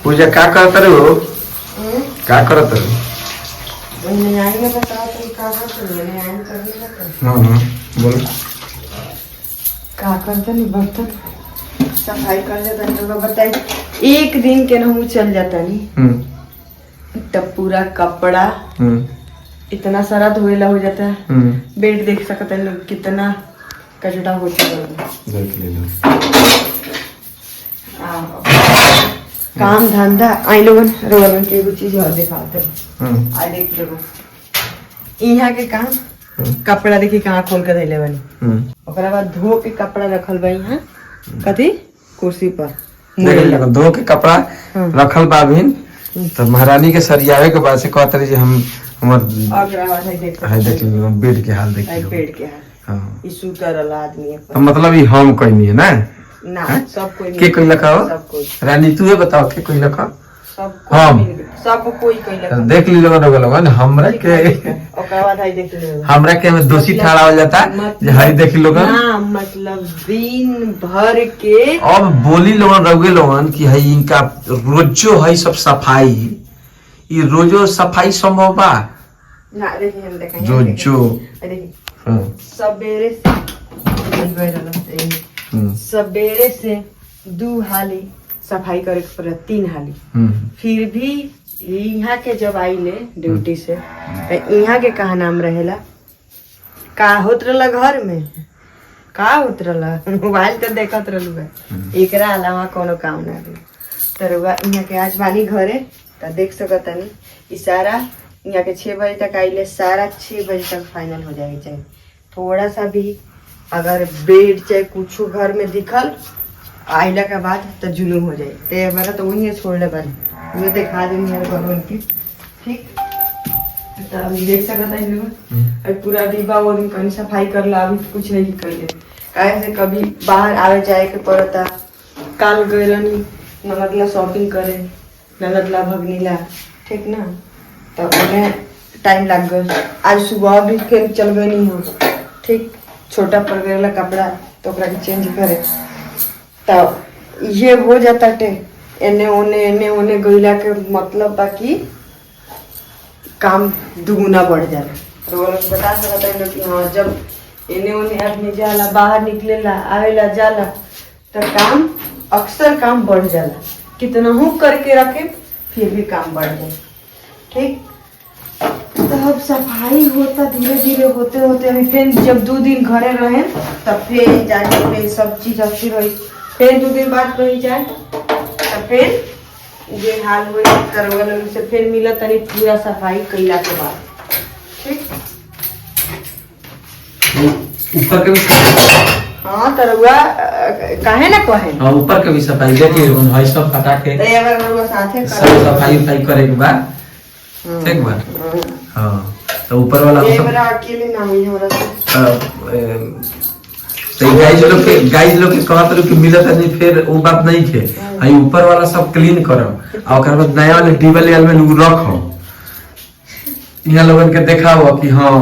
पूजा का करत रे हो? का करत रे? बोल का करता नहीं बर्तन सफाई कर जाता नहीं बताई एक दिन के ना चल जाता नहीं तब पूरा कपड़ा इतना सारा धोएला हो जाता है। बेड देख सकते हैं लोग कितना कचड़ा हो चुका है। काम धंधा आई लोगन रोगन के एगो चीज और दिखाते आई देख लो यहाँ के काम कपड़ा देखी कहाँ खोल के धैले बनी ओकरा बाद धो के कपड़ा रखल बा यहाँ कथी कुर्सी पर धो के कपड़ा रखल बा बिन तो महारानी के सरियावे के बाद से कहत रही हम हमर देख ली बेड के हाल देख बेड के हाल हां ई सुतर आदमी है मतलब ई हम कहनी है ना सब कोई के कोई लखाओ रानी तू बताओ के कोई लखाओ सब कोई कइला देख ली लोगन हमरा के ओकरा बाद है देख लो हमरा के में दोषी ठहरा हो जाता जे हई देख लोगन ना मतलब दिन भर के अब बोली लोगन रहुए लोगन कि हई इनका रोजो हई सब सफाई ई रोजो सफाई संभव बा ना देखिए हम देखेंगे रोजो सवेरे से 2 हाली सफाई करे के पड़े 3 हाली फिर भी यहाँ के जब आइले ड्यूटी से यहाँ के कहा नाम रहेला का होत रहला घर में का होत रहला मोबाइल तो देखत रहलू है एकरा अलावा कोनो काम ना रही तरुआ यहाँ के आज वाली घरे तो देख सकता नहीं इशारा यहाँ के 6 बजे तक आइले सारा 6 बजे तक फाइनल हो जाएगी चाहे थोड़ा सा भी अगर बेड चाहे कुछ घर में दिखल आइला के बाद तो जुलूम हो जाए ते हमारा तो वही छोड़ ले बन ये दिखा देंगे यार भगवान की ठीक तो अभी देख सकता है लोग अब पूरा डिब्बा वो दिन कहीं सफाई कर ला अभी कुछ नहीं कर ले काहे से कभी बाहर आवे जाए के पड़ता काल गए रहनी नगदला शॉपिंग करे नगदला भगनीला ठीक ना तो उन्हें टाइम लग गया आज सुबह भी के चल गए नहीं हो ठीक छोटा पड़ गया कपड़ा तो चेंज करे तो ये हो जाता टे एने ओने गईला के मतलब बाकी काम दुगुना बढ़ जाला तो वो लोग बता सकता है लोग कि हाँ जब एने ओने आदमी जाला बाहर निकलेला आवेला जाला तो काम अक्सर काम बढ़ जाला कितना हो करके रखे फिर भी काम बढ़ जाए ठीक तो अब सफाई होता धीरे धीरे होते होते अभी फिर जब 2 दिन घरे रहे तब फिर जाके फिर सब चीज अच्छी रही फिर 2 दिन बाद रही जाए तब फिर ये हाल हुई करवल से फिर मिला तनी पूरा सफाई कैला के बाद ठीक ऊपर के भी हाँ तरुआ काहे ना कहे हां ऊपर के भी सफाई देखिए भाई सब फटा के तो ये बार साथे सब सफाई करे के बाद ठीक बा हां तो ऊपर वाला ये बड़ा अकेले ना हुई हमरा तो गाइस लोग के कहत रहो कि मिलत नहीं फिर वो बात नहीं थे आई ऊपर वाला सब क्लीन करो और ओकर बाद नया वाले टेबल में लोग रखो यहाँ लोगन के देखाओ कि हां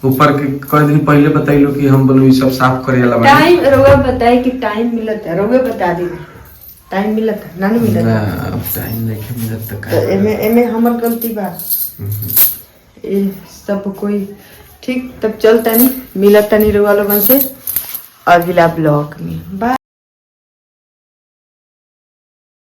ऊपर के कई दिन पहले बताइलो कि हम बोलो ये सब साफ करे वाला टाइम रोगा बताए कि टाइम मिलत है रोगे बता दी टाइम मिलत है ना नहीं मिलत ना अब टाइम नहीं मिलत तो एमे हमर गलती बा ये सब कोई ठीक तब चलता नहीं मिलत नहीं रोगा लोगन से अगला ब्लॉग में बाय।